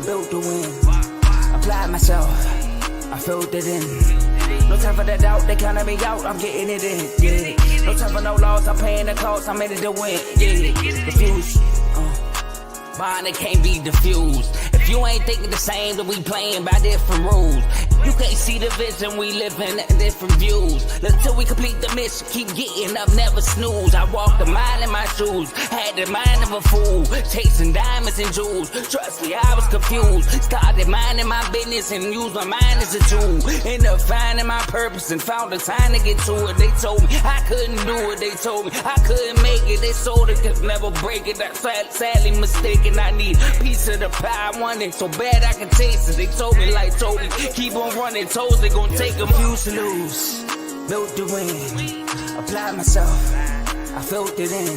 I'm built to win. Applied myself, I filled it in. No time for the doubt, they counted me out, I'm getting it in, yeah. No time for no loss, I'm paying the cost, I'm in it to win, yeah. Refuse, mine it can't be diffused. If you ain't thinking the same, then we playing by different rules. You can't see the vision, we living in different views. Until we complete the mission, keep getting up, never snooze. I walked a mile in my shoes, had the mind of a fool, chasing diamonds and jewels. Trust me, I was confused. Started minding my business and used my mind as a tool. Ended up finding my purpose and found the time to get to it. They told me I couldn't do it, they told me I couldn't make it. They sold it, could never break it. That's sadly mistaken. I need a piece of the pie, I want it so bad I can taste it. They told me like Toby, keep on running toes, they gon' take them. Used to lose, built to win. Applied myself, I filled it in.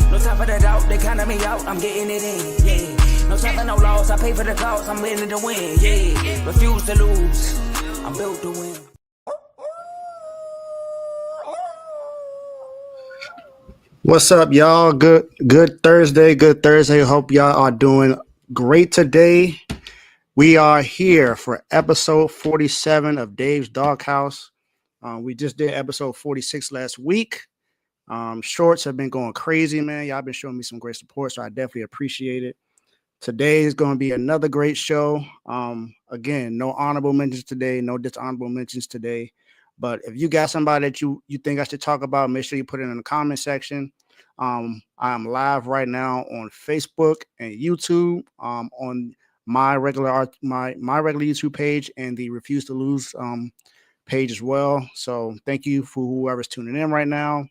No time for the doubt, they counted me out, I'm getting it in, yeah. No time for no loss, I pay for the cost, I'm winning to win, yeah. Refuse to lose, I'm built to win. What's up, y'all? Good Thursday. Good Thursday. Hope y'all are doing great today. We are here for episode 47 of Dave's Doghouse. We just did episode 46 last week. Shorts have been going crazy, man. Y'all been showing me some great support, so I definitely appreciate it. Today is going to be another great show. Again, no honorable mentions today, no dishonorable mentions today. But if you got somebody that you think I should talk about, make sure you put it in the comment section. I'm live right now on Facebook and YouTube, on my regular YouTube page and the Refuse to Lose page as well. So thank you for whoever's tuning in right now.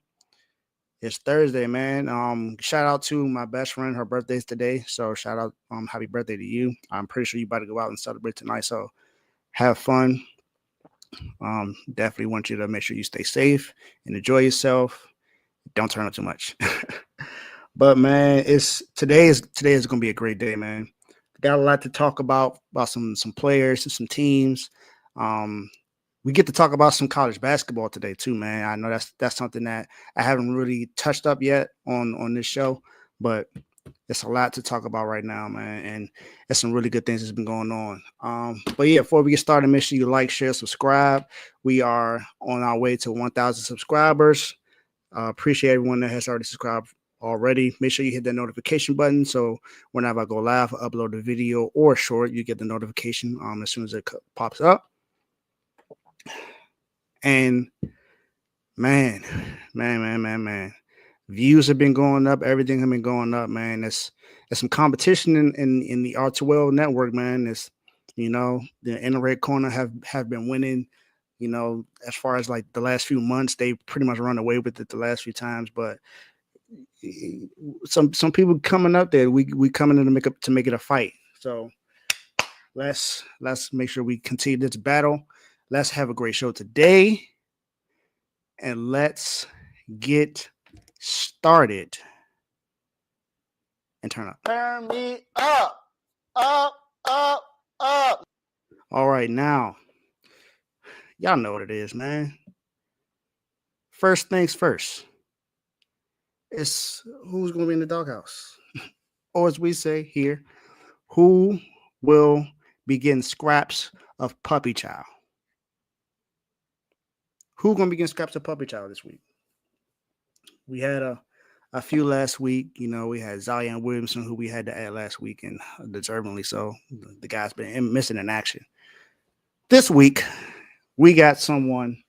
It's Thursday, man. Shout out to my best friend. Her birthday's today, so shout out, happy birthday to you. I'm pretty sure you about to go out and celebrate tonight, so have fun. Definitely want you to make sure you stay safe and enjoy yourself. Don't turn up too much. But man, today is gonna be a great day, man. Got a lot to talk about some players and some teams. We get to talk about some college basketball today too, man. I know that's something that I haven't really touched up yet on this show, but it's a lot to talk about right now, man, and there's some really good things that's been going on. But yeah, before we get started, make sure you like, share, subscribe. We are on our way to 1,000 subscribers. Appreciate everyone that has already subscribed already. Make sure you hit that notification button so whenever I go live, upload a video or short, you get the notification as soon as it pops up. And man. Views have been going up. Everything has been going up, man. There's some competition in the R2L network, man. It's, the Internet Corner have been winning, as far as like the last few months. They pretty much run away with it the last few times. But some people coming up there, we coming in to make it a fight. So let's make sure we continue this battle. Let's have a great show today. And let's get started and turn up. Turn me up. All right, now, y'all know what it is, man. First things first. It's who's going to be in the doghouse. Or as we say here, who will be getting scraps of puppy chow? Who's going to be getting scraps of puppy chow this week? We had a few last week. We had Zion Williamson, who we had to add last week, and deservingly so. The guy's been missing in action. This week, we got someone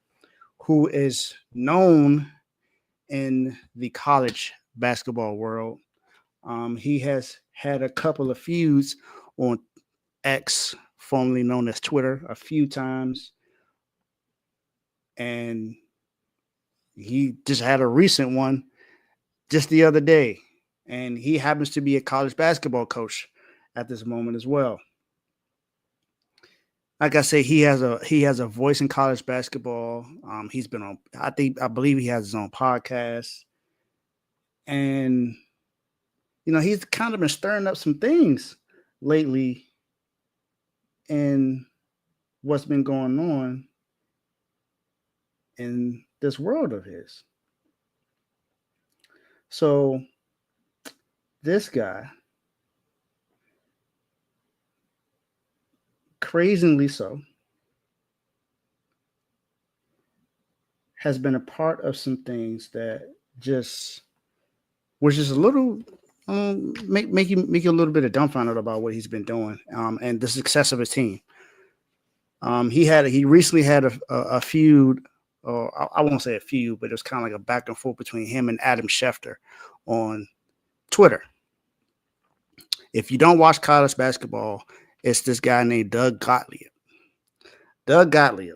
who is known in the college basketball world. He has had a couple of feuds on X, formerly known as Twitter, a few times. And he just had a recent one just the other day, and he happens to be a college basketball coach at this moment as well. Like I say, he has a voice in college basketball. He's been on, I believe he has his own podcast, and he's kind of been stirring up some things lately in what's been going on in this world of his. So this guy crazingly so, has been a part of some things that just was just a little make you a little bit of dumbfounded about what he's been doing and the success of his team. He recently had a feud, or I won't say a feud, but it was kind of like a back and forth between him and Adam Schefter on Twitter. If you don't watch college basketball, it's this guy named Doug Gottlieb. Doug Gottlieb.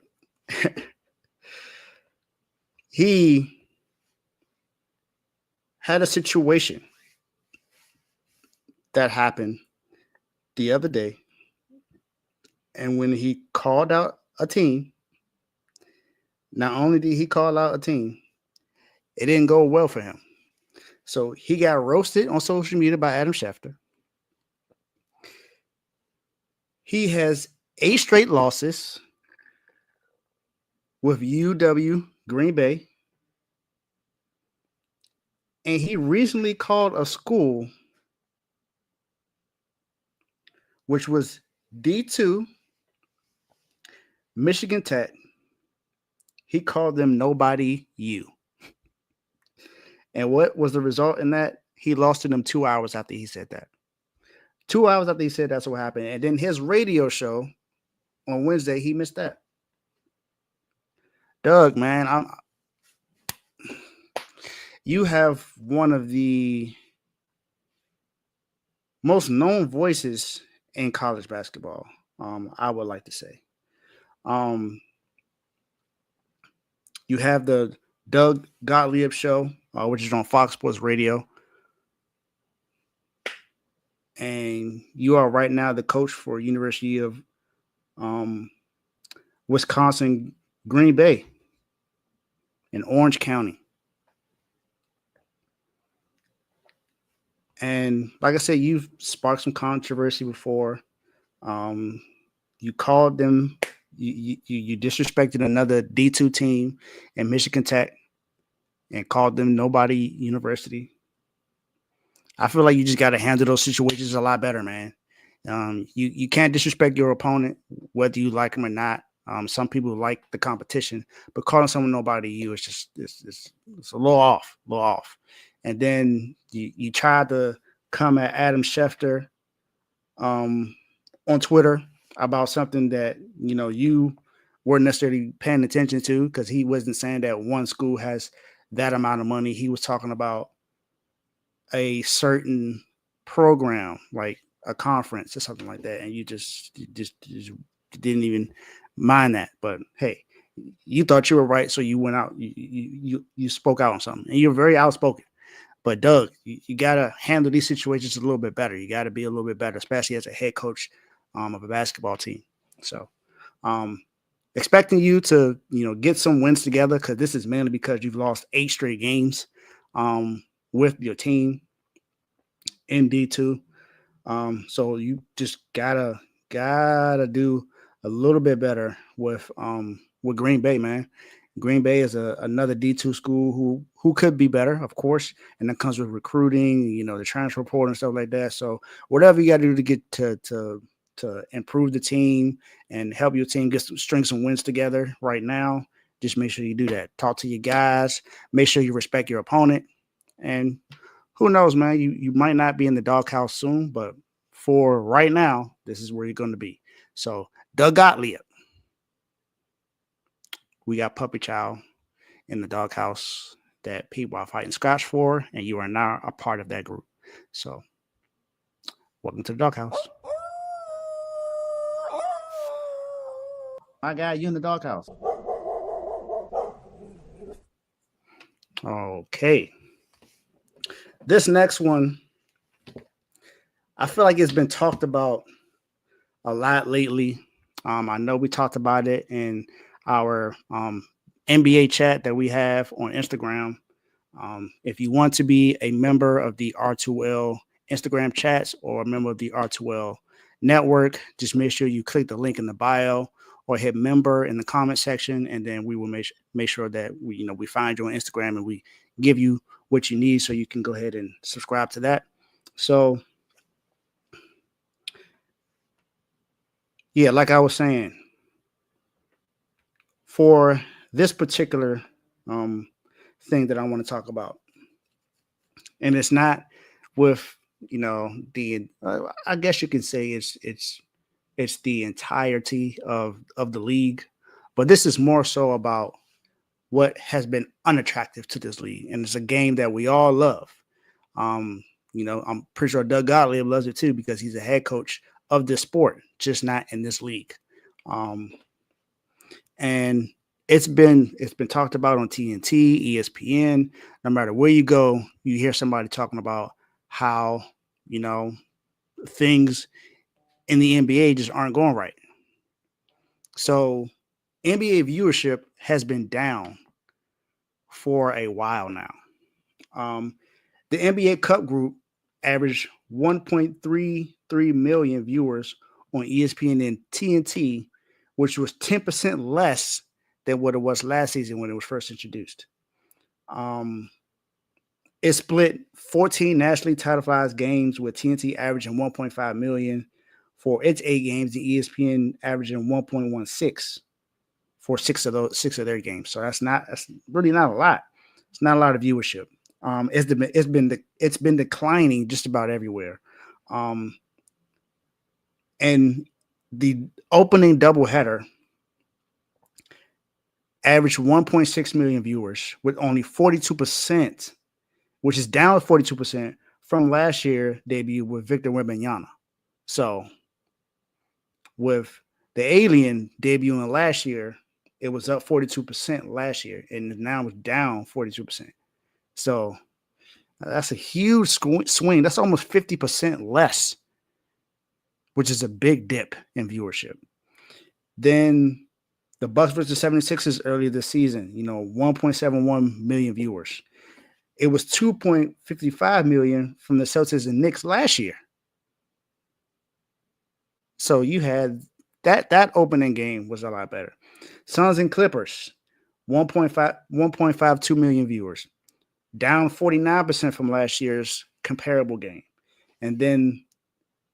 He had a situation that happened the other day. And when he called out a team, not only did he call out a team, it didn't go well for him. So he got roasted on social media by Adam Schefter. He has 8 straight losses with UW Green Bay. And he recently called a school which was D2, Michigan Tech. He called them Nobody U. And what was the result in that? He lost to them 2 hours after he said that. 2 hours after he said that's what happened. And then his radio show on Wednesday, he missed that. Doug, man, you have one of the most known voices in college basketball, I would like to say. You have the Doug Gottlieb Show, which is on Fox Sports Radio. And you are right now the coach for University of Wisconsin Green Bay in Orange County. And like I said, you've sparked some controversy before. You called them, you disrespected another D2 team in Michigan Tech and called them Nobody University. I feel like you just got to handle those situations a lot better, man. You can't disrespect your opponent, whether you like them or not. Some people like the competition, but calling someone Nobody you is just it's a little off. And then you tried to come at Adam Schefter on Twitter about something that you weren't necessarily paying attention to, because he wasn't saying that one school has that amount of money. He was talking about a certain program, like a conference or something like that, and you just didn't even mind that. But hey, you thought you were right, so you went out. You spoke out on something, and you're very outspoken. But Doug, you gotta handle these situations a little bit better. You got to be a little bit better, especially as a head coach of a basketball team. So, expecting you to get some wins together, because this is mainly because you've lost 8 straight games with your team in D2. So you just gotta do a little bit better with Green Bay, man. Green Bay is another D2 school who could be better, of course, and that comes with recruiting, the transfer portal and stuff like that. So whatever you got to do to get to improve the team and help your team string some wins together right now, just make sure you do that. Talk to your guys. Make sure you respect your opponent. And who knows, man? You might not be in the doghouse soon, but for right now, this is where you're going to be. So Doug Gottlieb, we got Puppy Child in the doghouse that people are fighting scratch for, and you are now a part of that group. So welcome to the doghouse. My guy, you in the doghouse. Okay. This next one, I feel like it's been talked about a lot lately. I know we talked about it in our NBA chat that we have on Instagram. If you want to be a member of the R2L Instagram chats or a member of the R2L network, just make sure you click the link in the bio or hit member in the comment section, and then we will make sure that we find you on Instagram and we give you what you need so you can go ahead and subscribe to that. So, yeah, like I was saying, for this particular um, thing that I want to talk about, and it's not with the I guess you can say it's the entirety of the league, but this is more so about what has been unattractive to this league, and it's a game that we all love. Um, I'm pretty sure Doug Gottlieb loves it too because he's a head coach of this sport, just not in this league. Um, and it's been talked about on TNT, ESPN. No matter where you go, you hear somebody talking about how you know things in the NBA just aren't going right. So NBA viewership has been down for a while now. Um, the NBA Cup Group averaged 1.33 million viewers on ESPN and TNT, which was 10% less than what it was last season when it was first introduced. Um, it split 14 nationally televised games with TNT averaging 1.5 million for its 8 games, the ESPN averaging 1.16 for six of their games. So that's really not a lot. It's not a lot of viewership. It's been declining just about everywhere. Um, and the opening doubleheader averaged 1.6 million viewers with only 42%, which is down 42% from last year debut with Victor Wembanyama. So with the Alien debuting last year, it was up 42% last year, and now it's down 42%. So that's a huge swing. That's almost 50% less, which is a big dip in viewership. Then the Bucks versus 76ers earlier this season, 1.71 million viewers. It was 2.55 million from the Celtics and Knicks last year. So you had that opening game was a lot better. Suns and Clippers, 1.52 million viewers, down 49% from last year's comparable game. And then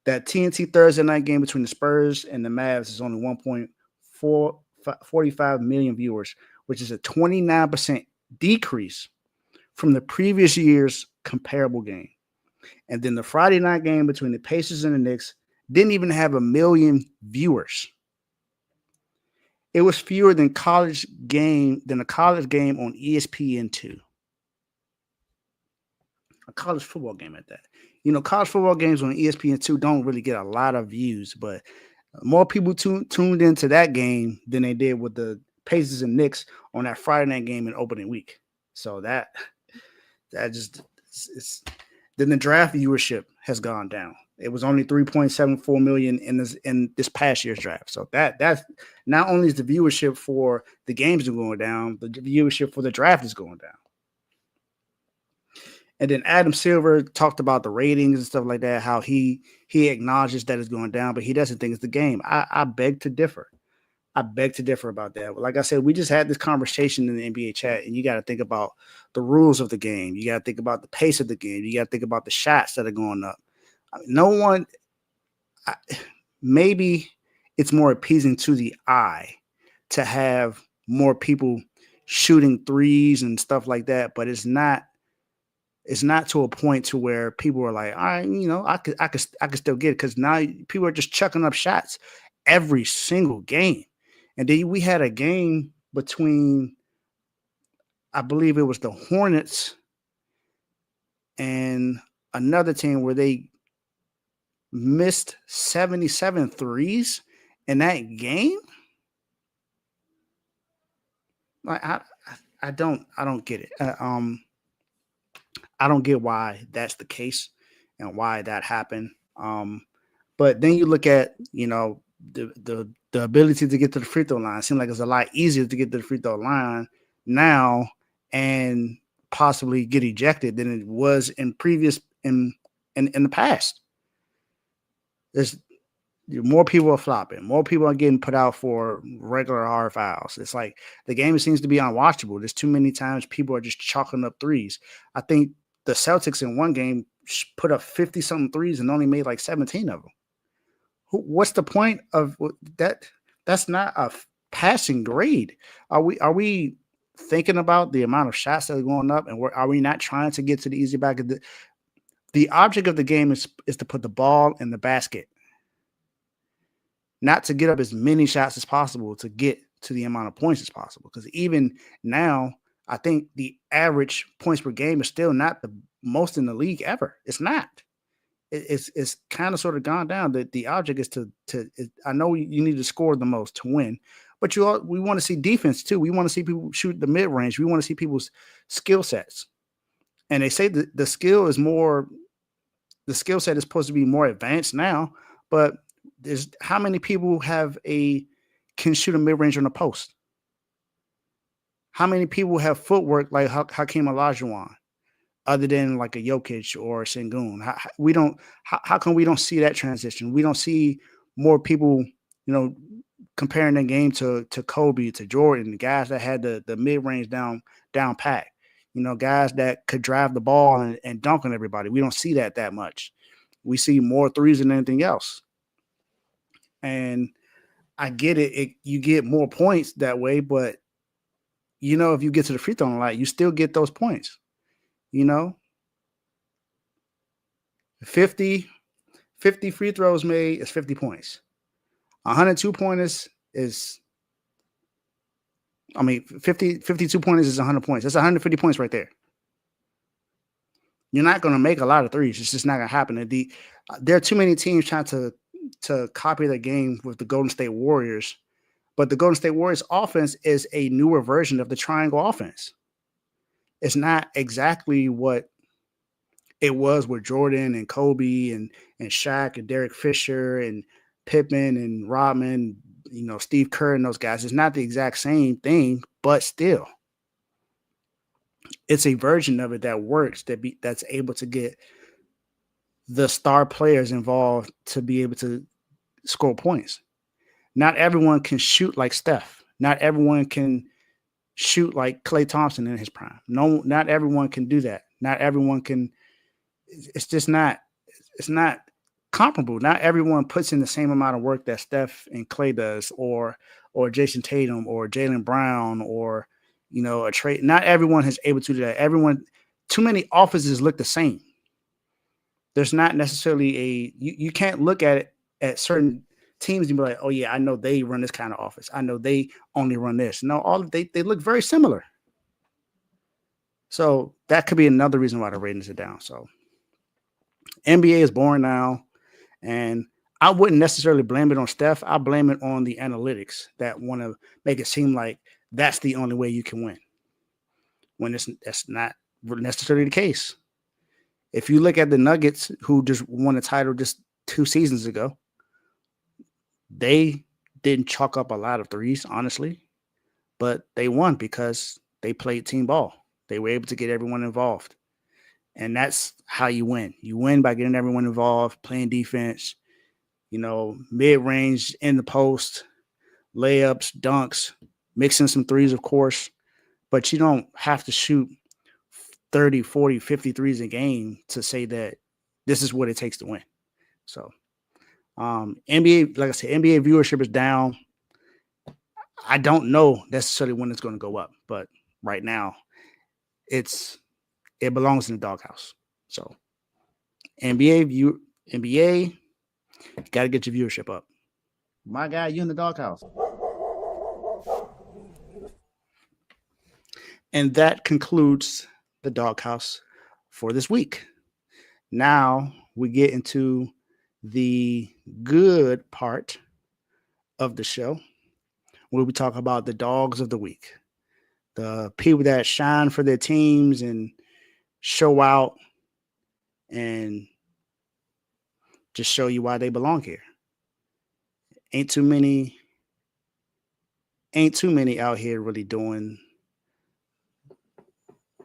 that TNT Thursday night game between the Spurs and the Mavs is only 1.45 million viewers, which is a 29% decrease from the previous year's comparable game. And then the Friday night game between the Pacers and the Knicks didn't even have 1 million viewers. It was fewer than a college game on ESPN2. A college football game at that. College football games on ESPN2 don't really get a lot of views, but more people tuned into that game than they did with the Pacers and Knicks on that Friday night game in opening week. So that just it's then the draft viewership has gone down. It was only 3.74 million in this past year's draft. So that's not only is the viewership for the games going down, the viewership for the draft is going down. And then Adam Silver talked about the ratings and stuff like that, how he acknowledges that it's going down, but he doesn't think it's the game. I beg to differ. I beg to differ about that. Like I said, we just had this conversation in the NBA chat, and you got to think about the rules of the game. You got to think about the pace of the game. You got to think about the shots that are going up. Maybe it's more appeasing to the eye to have more people shooting threes and stuff like that, but it's not to a point to where people are like, all right, I could still get it, because now people are just chucking up shots every single game. And then we had a game between, I believe it was the Hornets and another team where they missed 77 threes in that game. Like I don't get it. I don't get why that's the case and why that happened. But then you look at, the ability to get to the free throw line. It seems like it's a lot easier to get to the free throw line now and possibly get ejected than it was in the past. There's more people are flopping. More people are getting put out for regular hard fouls. It's like the game seems to be unwatchable. There's too many times people are just chalking up threes. I think the Celtics in one game put up 50-something threes and only made like 17 of them. What's the point of that? That's not a passing grade. Are we thinking about the amount of shots that are going up, and are we not trying to get to the easy basket? The object of the game is to put the ball in the basket, not to get up as many shots as possible to get to the amount of points as possible. Because even now, I think the average points per game is still not the most in the league ever. It's not. It's kind of sort of gone down. The object is I know you need to score the most to win, but we want to see defense too. We want to see people shoot the mid range. We want to see people's skill sets. And they say that the skill set is supposed to be more advanced now, but there's how many people can shoot a mid range on a post? How many people have footwork like Hakeem Olajuwon, other than like a Jokic or a Sengun? How come we don't see that transition? We don't see more people, comparing the game to Kobe, to Jordan, the guys that had the mid range down pat. Guys that could drive the ball and dunk on everybody. We don't see that much. We see more threes than anything else. And I get it. You get more points that way, but if you get to the free throw line, you still get those points. 50 free throws made is 50 points. 102 pointers is, 52 pointers is 100 points. That's 150 points right there. You're not going to make a lot of threes. It's just not going to happen. There are too many teams trying to copy the game with the Golden State Warriors, but the Golden State Warriors offense is a newer version of the triangle offense. It's not exactly what it was with Jordan and Kobe and Shaq and Derek Fisher and Pippen and Rodman, Steve Kerr and those guys. It's not the exact same thing, but still, it's a version of it that works, that's able to get the star players involved to be able to score points. Not everyone can shoot like Steph. Not everyone can shoot like Klay Thompson in his prime. No, not everyone can do that. Not everyone can. It's just not. It's not comparable. Not everyone puts in the same amount of work that Steph and Klay does, or Jason Tatum, or Jaylen Brown, or a trade. Not everyone is able to do that. Too many offenses look the same. There's not necessarily you can't look at it at certain teams and be like, oh yeah, I know they run this kind of offense. I know they only run this. No, they look very similar. So that could be another reason why the ratings are down. So NBA is boring now, and I wouldn't necessarily blame it on Steph. I blame it on the analytics that want to make it seem like that's the only way you can win, when that's not necessarily the case. If you look at the Nuggets, who just won a title just 2 seasons ago, they didn't chalk up a lot of threes, honestly, but they won because they played team ball. They were able to get everyone involved. And that's how you win. You win by getting everyone involved, playing defense, mid-range, in the post, layups, dunks, mixing some threes, of course. But you don't have to shoot 30, 40, 50 threes a game to say that this is what it takes to win. So NBA, like I said, NBA viewership is down. I don't know necessarily when it's going to go up, but right now it belongs in the doghouse. So NBA, got to get your viewership up. My guy, you in the doghouse. And that concludes the doghouse for this week. Now we get into the good part of the show, where we talk about the dogs of the week, the people that shine for their teams and show out and just show you why they belong here. Ain't too many out here really doing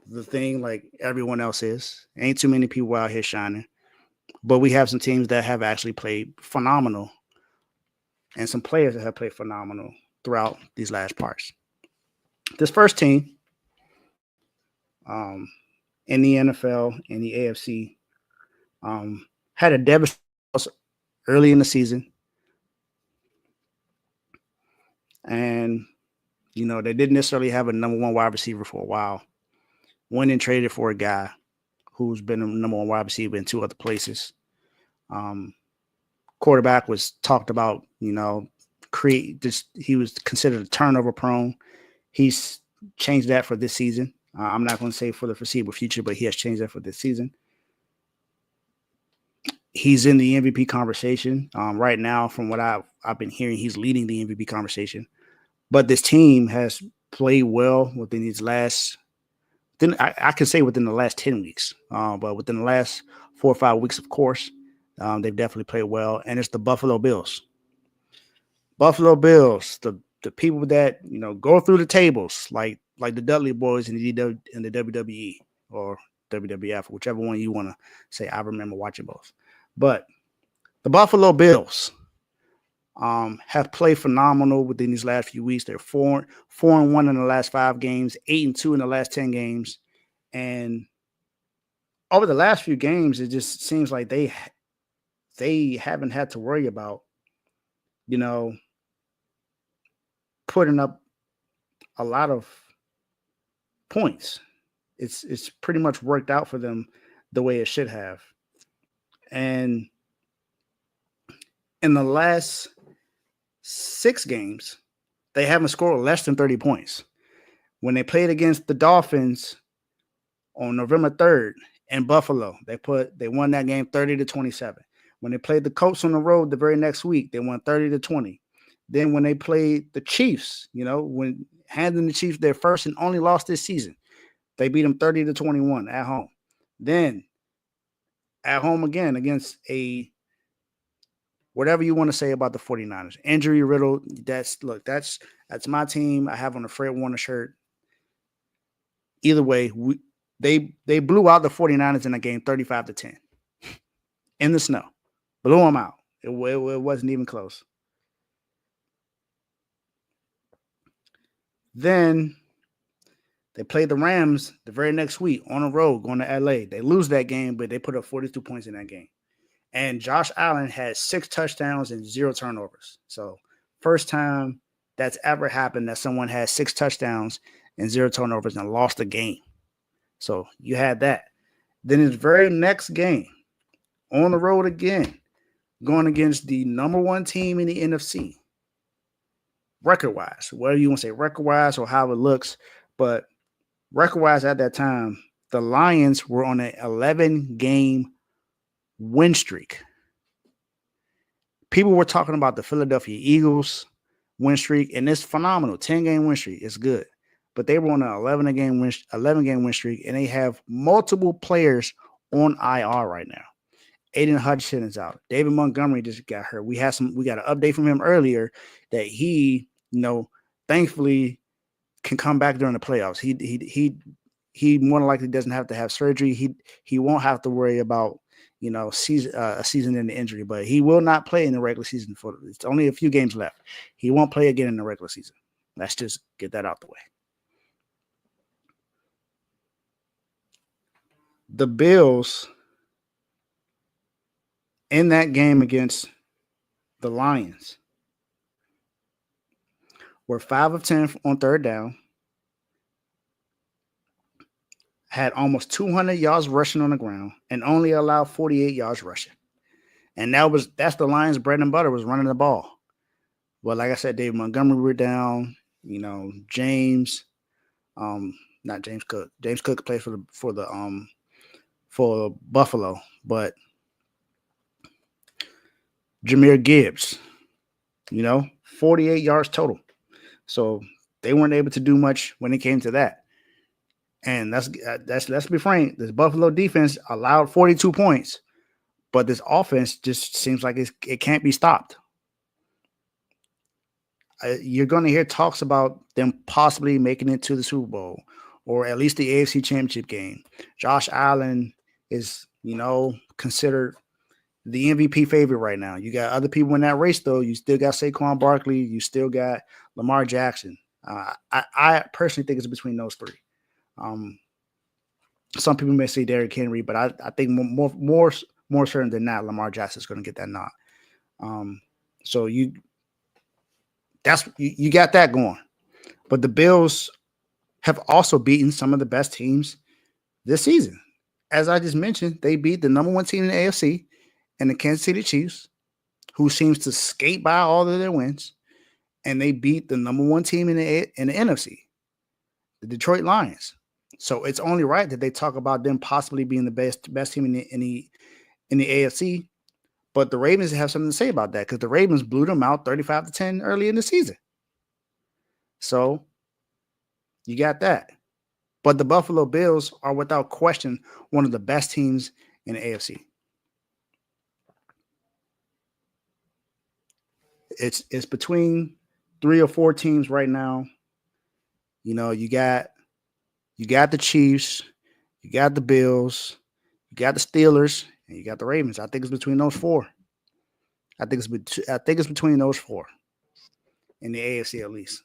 the thing like everyone else is. Ain't too many people out here shining. But we have some teams that have actually played phenomenal, and some players that have played phenomenal throughout these last parts. This first team in the NFL, in the AFC, had a devastating loss early in the season And, they didn't necessarily have a number one wide receiver for a while. Went and traded for a guy who's been a number one wide receiver in two other places. Quarterback was talked about, he was considered a turnover prone. He's changed that for this season. I'm not going to say for the foreseeable future, but he has changed that for this season. He's in the MVP conversation right now. From what I've been hearing, he's leading the MVP conversation. But this team has played well within these last. Then I can say within the last 10 weeks, but within the last 4 or 5 weeks, of course, they've definitely played well. And it's the Buffalo Bills. Buffalo Bills, the people that go through the tables like the Dudley Boys in the WWE or WWF, whichever one you want to say. I remember watching both, but the Buffalo Bills have played phenomenal within these last few weeks. They're 4-1 in the last 5 games, 8-2 in the last 10 games, and over the last few games, it just seems like they haven't had to worry about putting up a lot of points. It's pretty much worked out for them the way it should have. And in the last 6 games, they haven't scored less than 30 points. When they played against the Dolphins on November 3rd in Buffalo, they won that game 30-27. When they played the Colts on the road the very next week, they won 30-20. Then when they played the Chiefs, when handing the Chiefs their first and only loss this season, they beat them 30-21 at home. Then at home again against whatever you want to say about the 49ers. Injury riddled. That's my team. I have on a Fred Warner shirt. Either way, they blew out the 49ers in a game 35-10 in the snow. Blew them out. It wasn't even close. Then they played the Rams the very next week on the road going to LA. They lose that game, but they put up 42 points in that game. And Josh Allen had 6 touchdowns and 0 turnovers. So first time that's ever happened that someone had 6 touchdowns and 0 turnovers and lost a game. So you had that. Then his very next game on the road again, going against the number 1 team in the NFC. Record-wise, whether you want to say record-wise or how it looks, but record-wise at that time, the Lions were on an 11-game win streak. People were talking about the Philadelphia Eagles win streak, and it's phenomenal. 10-game win streak is good, but they were on an 11-game win streak, and they have multiple players on IR right now. Aiden Hutchinson is out. David Montgomery just got hurt. We got an update from him earlier that he, thankfully can come back during the playoffs. He more than likely doesn't have to have surgery. He won't have to worry about a season in the injury, but he will not play in the regular season. It's only a few games left. He won't play again in the regular season. Let's just get that out the way. The Bills in that game against the Lions were 5 of 10 on third down, had almost 200 yards rushing on the ground, and only allowed 48 yards rushing. And that's the Lions' bread and butter, was running the ball. But like I said, David Montgomery were down. James, not James Cook. James Cook plays for Buffalo, but Jahmyr Gibbs, 48 yards total. So they weren't able to do much when it came to that. And that's let's be frank, this Buffalo defense allowed 42 points, but this offense just seems like it can't be stopped. You're going to hear talks about them possibly making it to the Super Bowl or at least the AFC Championship game. Josh Allen is, considered the MVP favorite right now. You got other people in that race, though. You still got Saquon Barkley. You still got Lamar Jackson. I personally think it's between those 3. Some people may say Derrick Henry, but I think more certain than not, Lamar Jackson is going to get that nod. So That's you got that going. But the Bills have also beaten some of the best teams this season. As I just mentioned, they beat the number one team in the AFC and the Kansas City Chiefs, who seems to skate by all of their wins, and they beat the number one team in the NFC, the Detroit Lions. So it's only right that they talk about them possibly being the best team in the AFC. But the Ravens have something to say about that because the Ravens blew them out 35-10 early in the season. So you got that. But the Buffalo Bills are without question one of the best teams in the AFC. It's between 3 or 4 teams right now. You know, you got the Chiefs, you got the Bills, you got the Steelers, and you got the Ravens. I think it's between those 4. I think it's between those 4 in the AFC at least.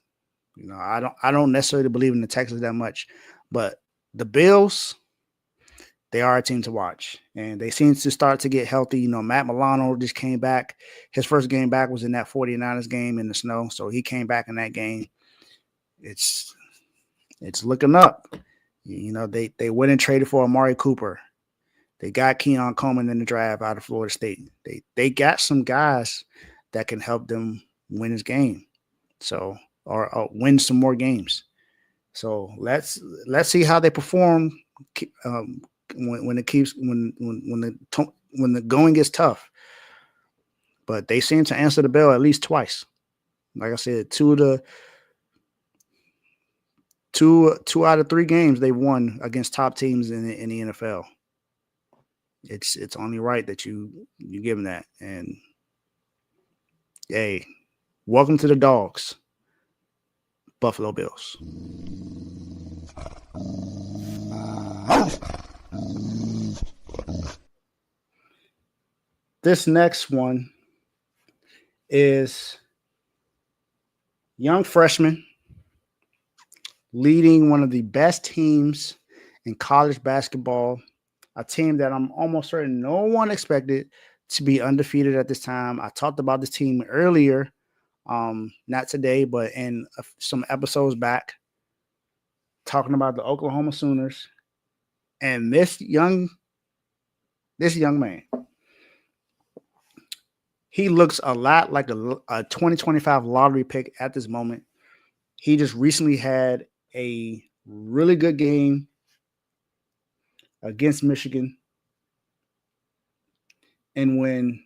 You know, I don't necessarily believe in the Texans that much, but the Bills, they are a team to watch, and they seem to start to get healthy. You know, Matt Milano just came back. His first game back was in that 49ers game in the snow, so he came back in that game. It's looking up. You know, they went and traded for Amari Cooper. They got Keon Coleman in the draft out of Florida State. They got some guys that can help them win this game, so or win some more games. So let's see how they perform when the going gets tough. But they seem to answer the bell at least twice. Like I said, two out of 3 games they won against top teams in the NFL. It's only right that you give them that. And hey, welcome to the dogs, Buffalo Bills. This next one is young freshman leading one of the best teams in college basketball, a team that I'm almost certain no one expected to be undefeated at this time. I talked about this team earlier, not today, but in some episodes back, talking about the Oklahoma Sooners. And this young man, he looks a lot like a 2025 lottery pick at this moment. He just recently had a really good game against Michigan. And when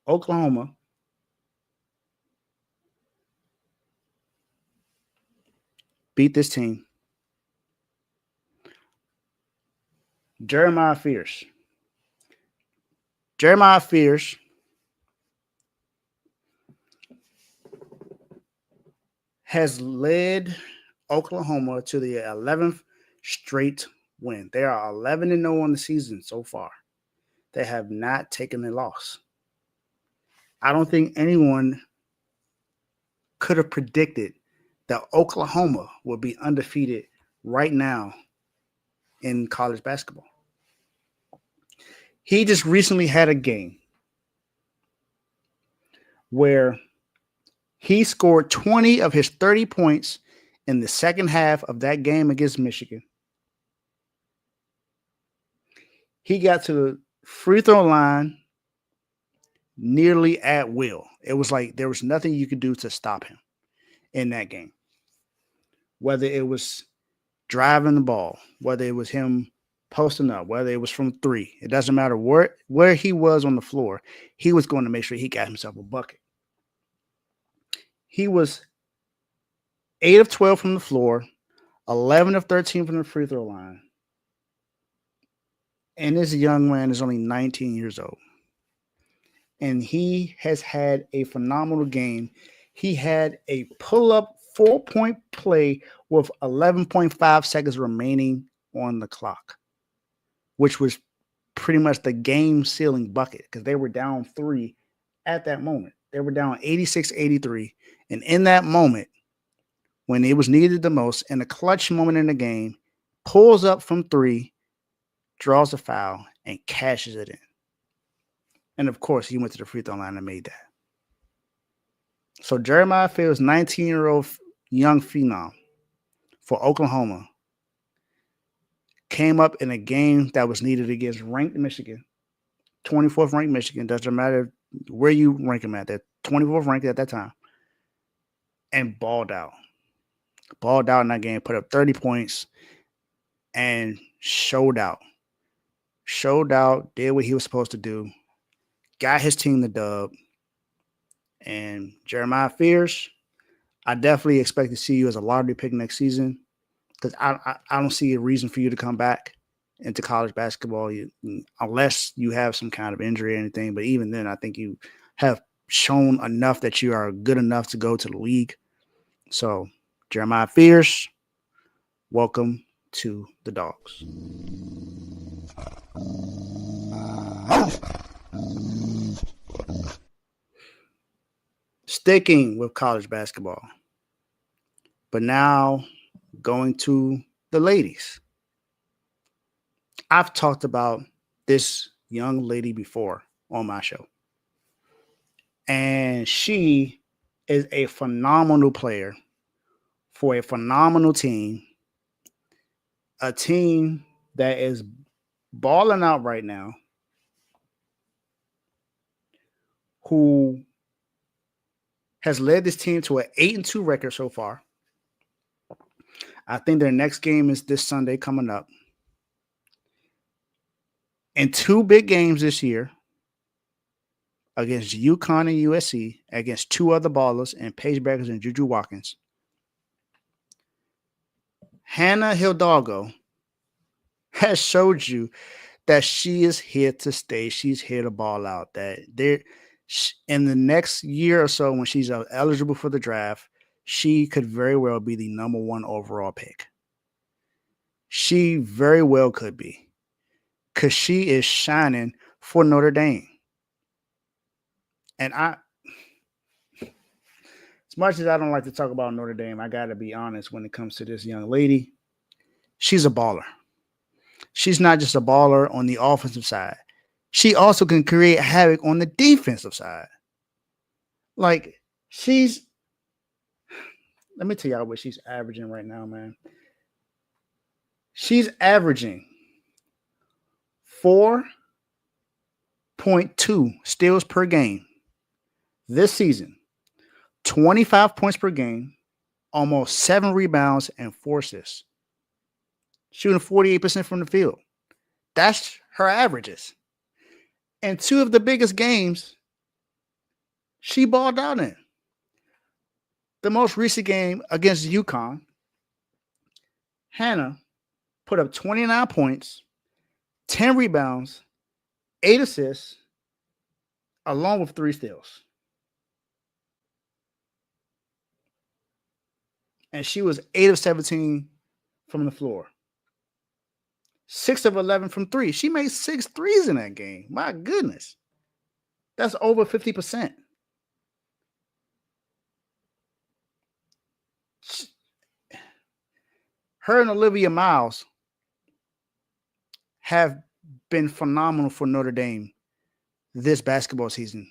Oklahoma beat this team, Jeremiah Fears has led Oklahoma to the 11th straight win. They are 11-0 on the season so far. They have not taken a loss. I don't think anyone could have predicted that Oklahoma would be undefeated right now in college basketball. He just recently had a game where he scored 20 of his 30 points in the second half of that game against Michigan. He got to the free throw line nearly at will. It was like there was nothing you could do to stop him in that game. Whether it was driving the ball, whether it was him posting up, whether it was from 3, it doesn't matter where he was on the floor. He was going to make sure he got himself a bucket. He was 8 of 12 from the floor, 11 of 13 from the free throw line. And this young man is only 19 years old. And he has had a phenomenal game. He had a pull-up 4-point play with 11.5 seconds remaining on the clock, which was pretty much the game-sealing bucket because they were down 3 at that moment. They were down 86-83. And in that moment, when it was needed the most, in a clutch moment in the game, pulls up from 3, draws a foul, and cashes it in. And, of course, he went to the free throw line and made that. So Jeremiah Fields, 19-year-old young phenom for Oklahoma, came up in a game that was needed against ranked Michigan, 24th ranked Michigan. Doesn't matter where you rank them at. They're 24th ranked at that time. And balled out. Balled out in that game, put up 30 points, and showed out. Showed out, did what he was supposed to do, got his team the dub. And Jeremiah Fields, I definitely expect to see you as a lottery pick next season, because I don't see a reason for you to come back into college basketball unless you have some kind of injury or anything. But even then, I think you have shown enough that you are good enough to go to the league. So, Jeremiah Fields, welcome to the Dogs. Sticking with college basketball, but now going to the ladies. I've talked about this young lady before on my show, and she is a phenomenal player for a phenomenal team, a team that is balling out right now, who has led this team to an 8-2 record so far. I think their next game is this Sunday coming up. In 2 big games this year against UConn and USC, against 2 other ballers and Paige Beckers and Juju Watkins, Hannah Hidalgo has showed you that she is here to stay. She's here to ball out. That there, in the next year or so, when she's eligible for the draft, she could very well be the number 1 overall pick. She very well could be, because she is shining for Notre Dame. And as much as I don't like to talk about Notre Dame, I got to be honest when it comes to this young lady. She's a baller. She's not just a baller on the offensive side. She also can create havoc on the defensive side. Like, let me tell y'all what she's averaging right now, man. She's averaging 4.2 steals per game this season, 25 points per game, almost 7 rebounds and 4 assists, shooting 48% from the field. That's her averages. And 2 of the biggest games she balled out in. The most recent game against UConn, Hannah put up 29 points, 10 rebounds, 8 assists, along with 3 steals. And she was 8 of 17 from the floor. 6 of 11 from 3. She made 6 threes in that game. My goodness. That's over 50%. Her and Olivia Miles have been phenomenal for Notre Dame this basketball season.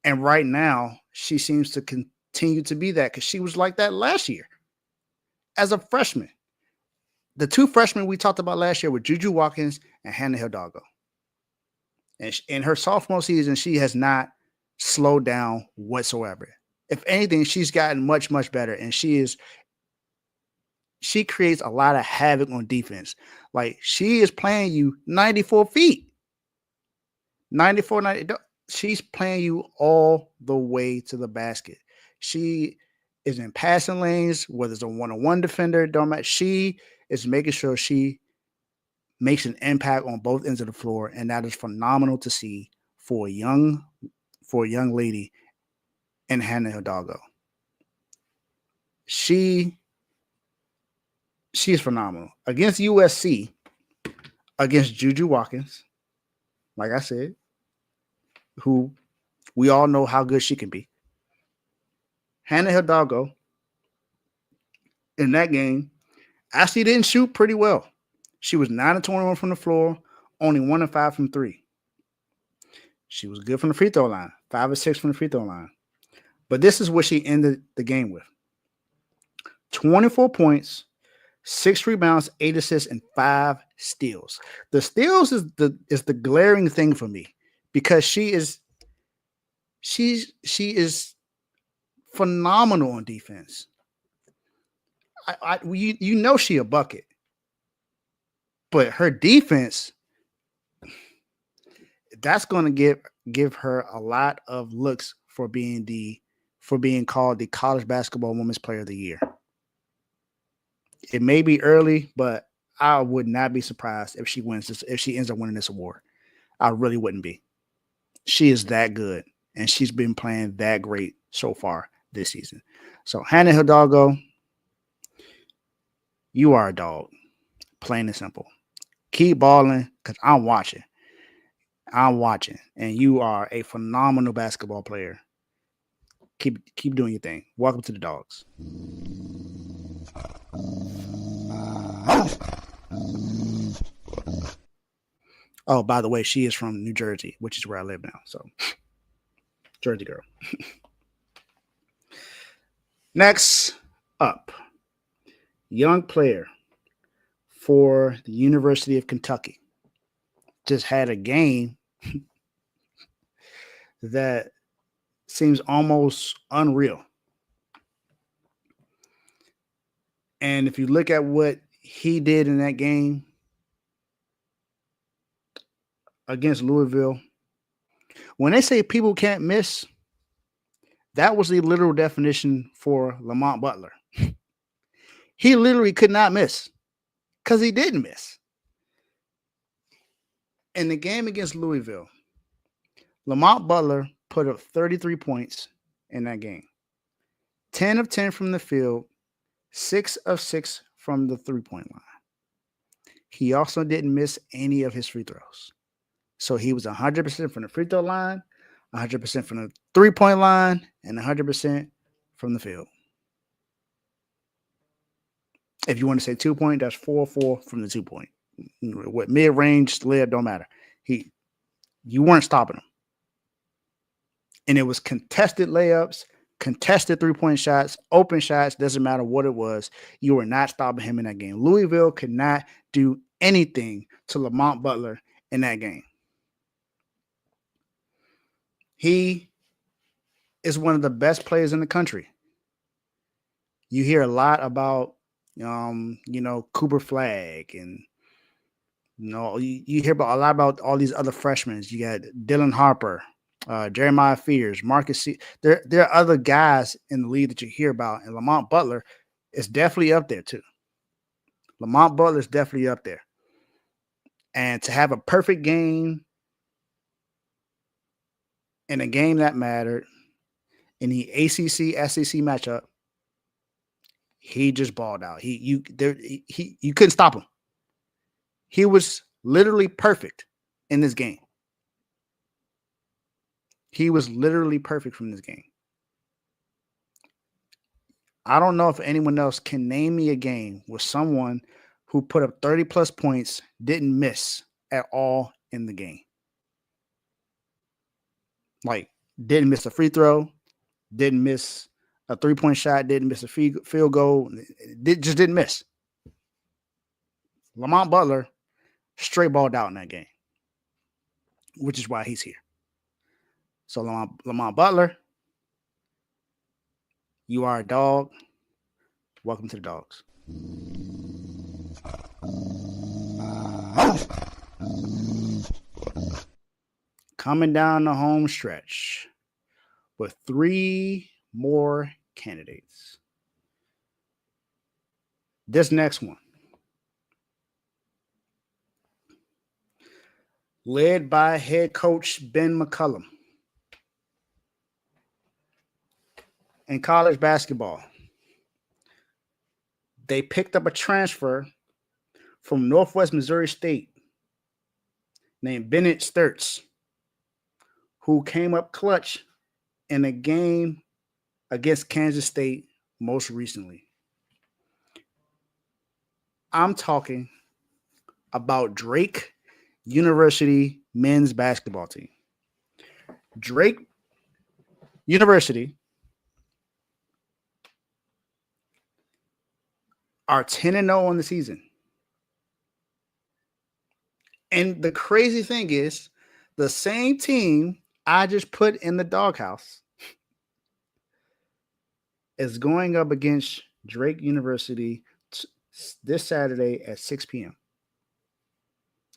And right now, she seems to continue to be that, because she was like that last year as a freshman. The 2 freshmen we talked about last year were Juju Watkins and Hannah Hidalgo. And in her sophomore season, she has not slowed down whatsoever. If anything, she's gotten much, much better. And she creates a lot of havoc on defense. Like, she is playing you 94 feet. 94, 90. She's playing you all the way to the basket. She is in passing lanes, whether it's a one-on-one defender, don't matter. She is making sure she makes an impact on both ends of the floor, and that is phenomenal to see for a young lady in Hannah Hidalgo. She is phenomenal. Against USC, against Juju Watkins, like I said, who we all know how good she can be. Hannah Hidalgo in that game actually didn't shoot pretty well. She was 9 of 21 from the floor, only 1 of 5 from 3. She was good from the free throw line, 5 of 6 from the free throw line. But this is what she ended the game with: 24 points, 6 rebounds, 8 assists, and 5 steals. The steals is the glaring thing for me because she is phenomenal on defense. You know she a bucket, but her defense, that's going to give her a lot of looks for being called the college basketball women's player of the year. It may be early, but I would not be surprised if she ends up winning this award. I really wouldn't be. She is that good, and she's been playing that great so far this season. So Hannah Hidalgo, you are a dog, plain and simple. Keep balling because I'm watching. And you are a phenomenal basketball player. Keep doing your thing. Welcome to the Dogs. Oh, by the way, she is from New Jersey, which is where I live now. So, Jersey girl. Next up, young player for the University of Kentucky. Just had a game that seems almost unreal. And if you look at what he did in that game against Louisville, when they say people can't miss, that was the literal definition for Lamont Butler. He literally could not miss because he didn't miss. In the game against Louisville, Lamont Butler put up 33 points in that game. 10 of 10 from the field, 6 of 6 from the three-point line. He also didn't miss any of his free throws. So he was 100% from the free throw line, 100% from the three-point line, and 100% from the field. If you want to say 2-point, that's 4-4 from the 2-point. What mid-range, lid, don't matter. You weren't stopping him. And it was contested layups, contested three-point shots, open shots, doesn't matter what it was. You were not stopping him in that game. Louisville could not do anything to Lamont Butler in that game. He is one of the best players in the country. You hear a lot about, Cooper Flagg, and you hear a lot about all these other freshmen. You got Dylan Harper, Jeremiah Fears, Marcus C. There are other guys in the league that you hear about, and Lamont Butler is definitely up there too. Lamont Butler is definitely up there. And to have a perfect game in a game that mattered in the ACC-SEC matchup, he just balled out. You couldn't stop him. He was literally perfect in this game. He was literally perfect from this game. I don't know if anyone else can name me a game where someone who put up 30-plus points didn't miss at all in the game. Like, didn't miss a free throw, didn't miss a three-point shot, didn't miss a field goal, just didn't miss. Lamont Butler straight balled out in that game, which is why he's here. So Lamont Butler, you are a dog. Welcome to the Dogs. Coming down the home stretch with 3 more candidates. This next one, led by head coach Ben McCullum. In college basketball, they picked up a transfer from Northwest Missouri State named Bennett Sturts, who came up clutch in a game against Kansas State most recently. I'm talking about Drake University men's basketball team. Drake University are 10-0 on the season. And the crazy thing is, the same team I just put in the doghouse is going up against Drake University this Saturday at 6 p.m.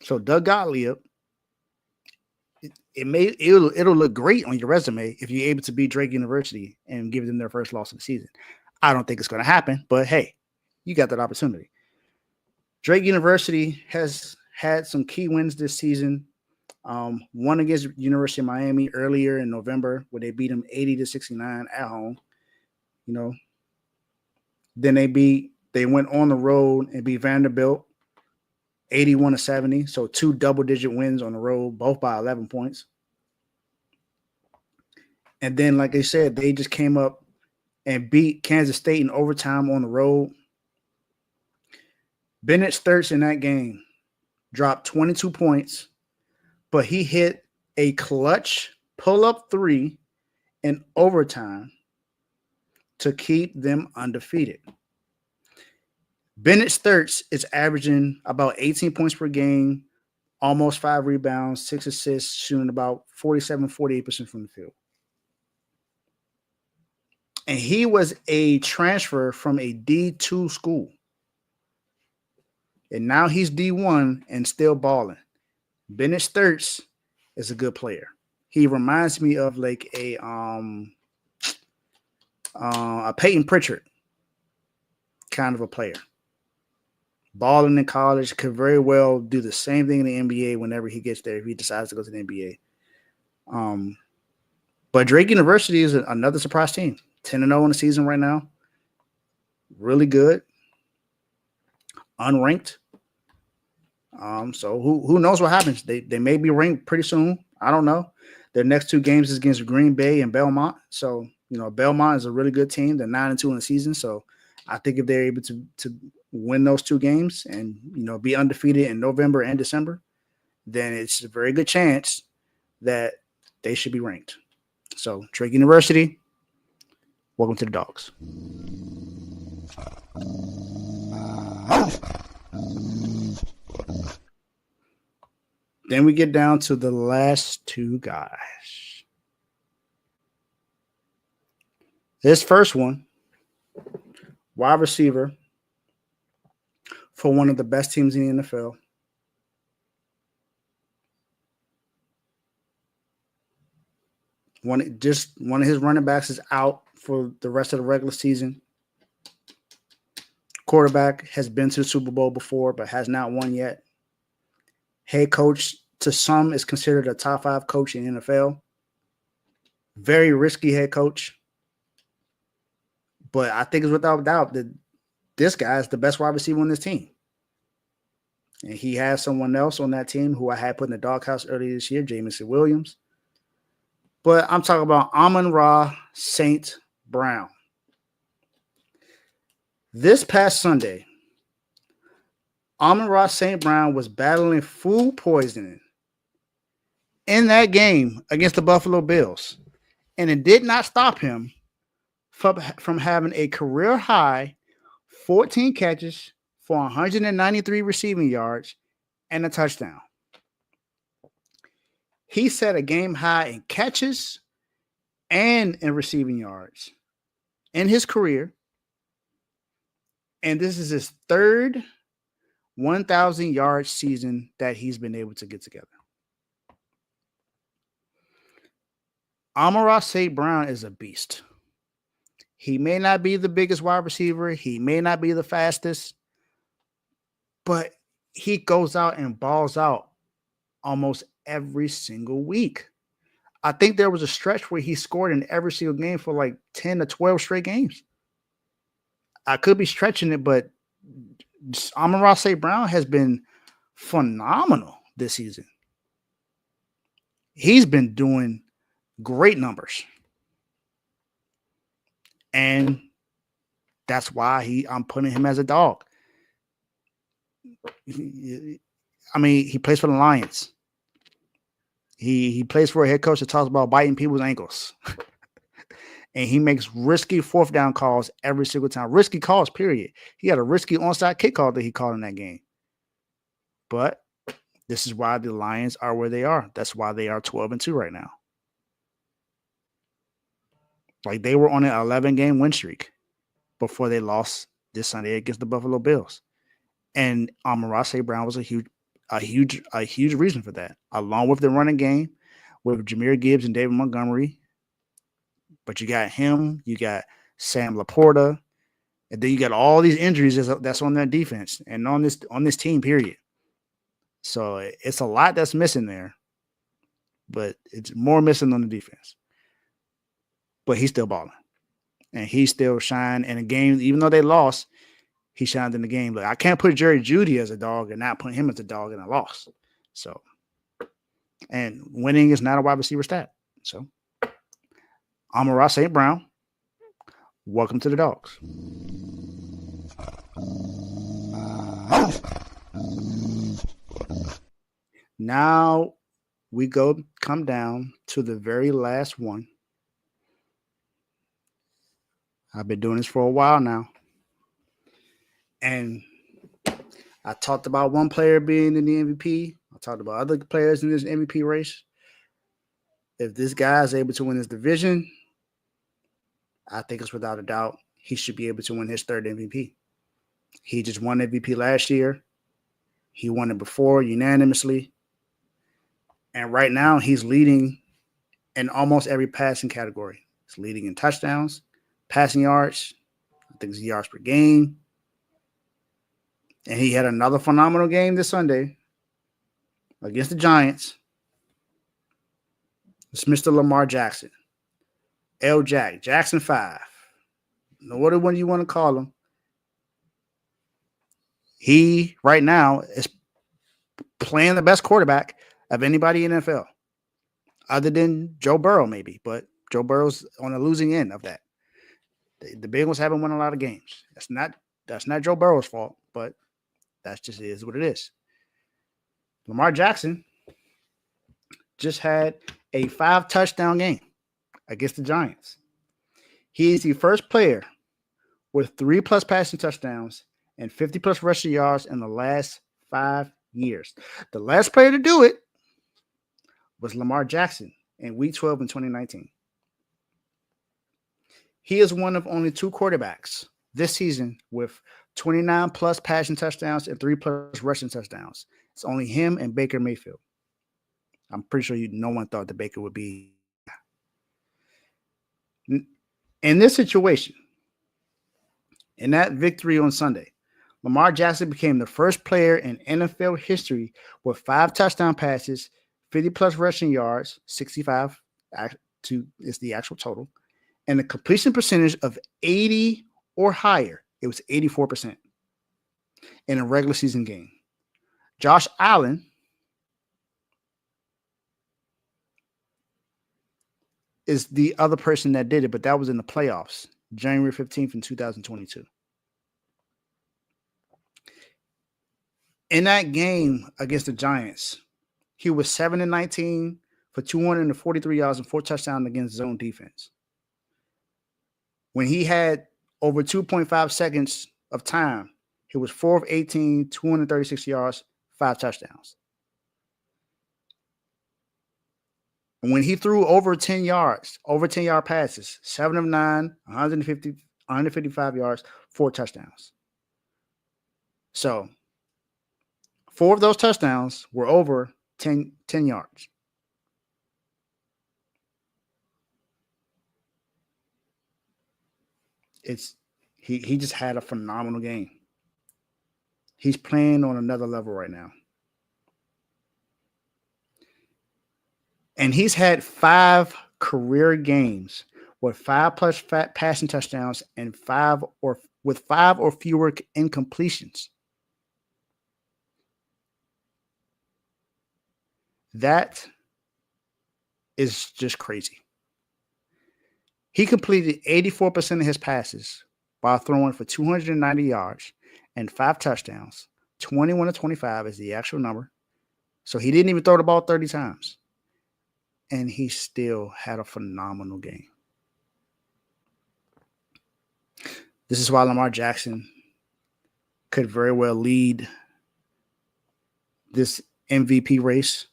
So Doug Gottlieb, it'll look great on your resume if you're able to beat Drake University and give them their first loss of the season. I don't think it's going to happen, but hey, you got that opportunity. Drake University has had some key wins this season. One against University of Miami earlier in November, where they beat them 80-69 at home. You know, then they went on the road and beat Vanderbilt 81-70. So 2 double-digit wins on the road, both by 11 points. And then, like I said, they just came up and beat Kansas State in overtime on the road. Bennett Sturts in that game dropped 22 points, but he hit a clutch pull-up 3 in overtime to keep them undefeated. Bennett Sturts is averaging about 18 points per game, almost 5 rebounds, 6 assists, shooting about 47-48% from the field. And he was a transfer from a D2 school. And now he's D1 and still balling. Bennett Sturts is a good player. He reminds me of like a Peyton Pritchard kind of a player. Balling in college, could very well do the same thing in the NBA whenever he gets there if he decides to go to the NBA. But Drake University is another surprise team. 10-0 in the season right now. Really good. Unranked. So who knows what happens? They may be ranked pretty soon. I don't know. Their next 2 games is against Green Bay and Belmont. So, Belmont is a really good team. They're 9-2 in the season. So I think if they're able to win those 2 games and, be undefeated in November and December, then it's a very good chance that they should be ranked. So Drake University, welcome to the Dogs. Then we get down to the last 2 guys. This first one, wide receiver for one of the best teams in the NFL. One of his running backs is out for the rest of the regular season. Quarterback has been to the Super Bowl before, but has not won yet. Head coach, to some, is considered a top 5 coach in the NFL. Very risky head coach. But I think it's without doubt that this guy is the best wide receiver on this team. And he has someone else on that team who I had put in the doghouse earlier this year, Jamison Williams. But I'm talking about Amon-Ra St. Brown. This past Sunday, Amon-Ra St. Brown was battling food poisoning in that game against the Buffalo Bills. And it did not stop him from having a career high 14 catches for 193 receiving yards and a touchdown. He set a game high in catches and in receiving yards in his career. And this is his 3rd 1,000-yard season that he's been able to get together. Amon-Ra St. Brown is a beast. He may not be the biggest wide receiver. He may not be the fastest. But he goes out and balls out almost every single week. I think there was a stretch where he scored in every single game for like 10 to 12 straight games. I could be stretching it, but Amon-Ra St. Brown has been phenomenal this season. He's been doing great numbers. And that's why I'm putting him as a dog. I mean, he plays for the Lions. He plays for a head coach that talks about biting people's ankles. And he makes risky fourth down calls every single time. Risky calls, period. He had a risky onside kick call that he called in that game. But this is why the Lions are where they are. That's why they are 12-2 right now. Like, they were on an 11-game win streak before they lost this Sunday against the Buffalo Bills. And Amon-Ra St. Brown was a huge reason for that, along with the running game with Jahmyr Gibbs and David Montgomery. But you got him, you got Sam Laporta, and then you got all these injuries that's on that defense and on this team, period. So it's a lot that's missing there, but it's more missing on the defense. But he's still balling, and he still shined in a game. Even though they lost, he shined in the game. Like, I can't put Jerry Jeudy as a dog and not put him as a dog in a loss. So, and winning is not a wide receiver stat. So, Amon-Ra St. Brown, welcome to the Dogs. Now we come down to the very last one. I've been doing this for a while now. And I talked about one player being in the MVP. I talked about other players in this MVP race. If this guy is able to win his division, I think it's without a doubt he should be able to win his third MVP. He just won MVP last year. He won it before unanimously. And right now he's leading in almost every passing category. He's leading in touchdowns, passing yards, I think it's yards per game. And he had another phenomenal game this Sunday against the Giants. It's Mr. Lamar Jackson. L. Jack, Jackson 5. No whatever one you want to call him. He, right now, is playing the best quarterback of anybody in the NFL. Other than Joe Burrow, maybe. But Joe Burrow's on the losing end of that. The Bengals haven't won a lot of games. That's not Joe Burrow's fault, but that just is what it is. Lamar Jackson just had a 5-touchdown game against the Giants. He is the first player with 3+ passing touchdowns and 50+ rushing yards in the last 5 years. The last player to do it was Lamar Jackson in Week 12 in 2019. He is one of only 2 quarterbacks this season with 29+ passing touchdowns and 3+ rushing touchdowns. It's only him and Baker Mayfield. I'm pretty sure no one thought that Baker would be. In this situation, in that victory on Sunday, Lamar Jackson became the first player in NFL history with 5 touchdown passes, 50+ rushing yards, 65 is the actual total, and a completion percentage of 80 or higher. It was 84% in a regular season game. Josh Allen is the other person that did it, but that was in the playoffs, January 15th in 2022. In that game against the Giants, he was 7-19 for 243 yards and 4 touchdowns against zone defense. When he had over 2.5 seconds of time, he was 4 of 18, 236 yards, 5 touchdowns. And when he threw over 10-yard passes, 7 of 9, 155 yards, 4 touchdowns. So 4 of those touchdowns were over 10 yards. He just had a phenomenal game. He's playing on another level right now. And he's had 5 career games with 5+ passing touchdowns and 5 or fewer incompletions. That is just crazy. He completed 84% of his passes while throwing for 290 yards and 5 touchdowns. 21 of 25 is the actual number. So he didn't even throw the ball 30 times. And he still had a phenomenal game. This is why Lamar Jackson could very well lead this MVP race.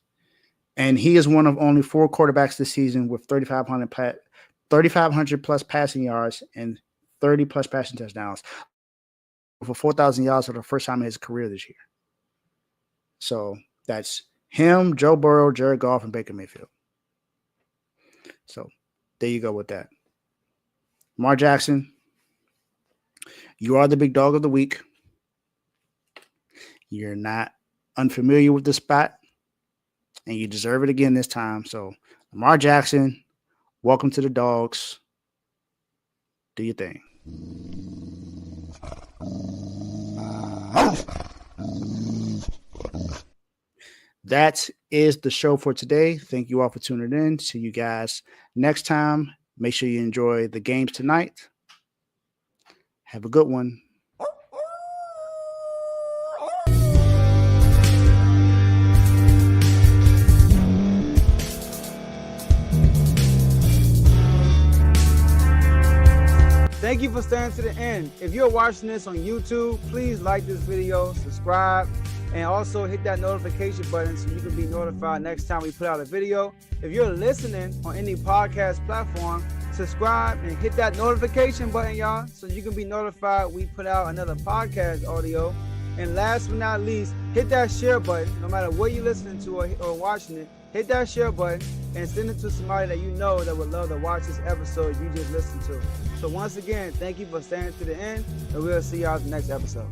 And he is one of only 4 quarterbacks this season with 3,500 plus passing yards and 30 plus passing touchdowns for 4,000 yards for the first time in his career this year. So that's him, Joe Burrow, Jared Goff, and Baker Mayfield. So there you go with that. Lamar Jackson, you are the big dog of the week. You're not unfamiliar with the spot, and you deserve it again this time. So Lamar Jackson, welcome to the dogs. Do your thing. That is the show for today. Thank you all for tuning in. See you guys next time. Make sure you enjoy the games tonight. Have a good one. Thank you for staying to the end. If you're watching this on YouTube, please like this video, subscribe, and also hit that notification button so you can be notified next time we put out a video. If you're listening on any podcast platform, subscribe and hit that notification button, y'all, so you can be notified we put out another podcast audio. And last but not least, hit that share button. No matter what you're listening to or watching it, hit that share button and send it to somebody that you know that would love to watch this episode you just listened to. So once again, thank you for staying to the end, and we'll see y'all in the next episode.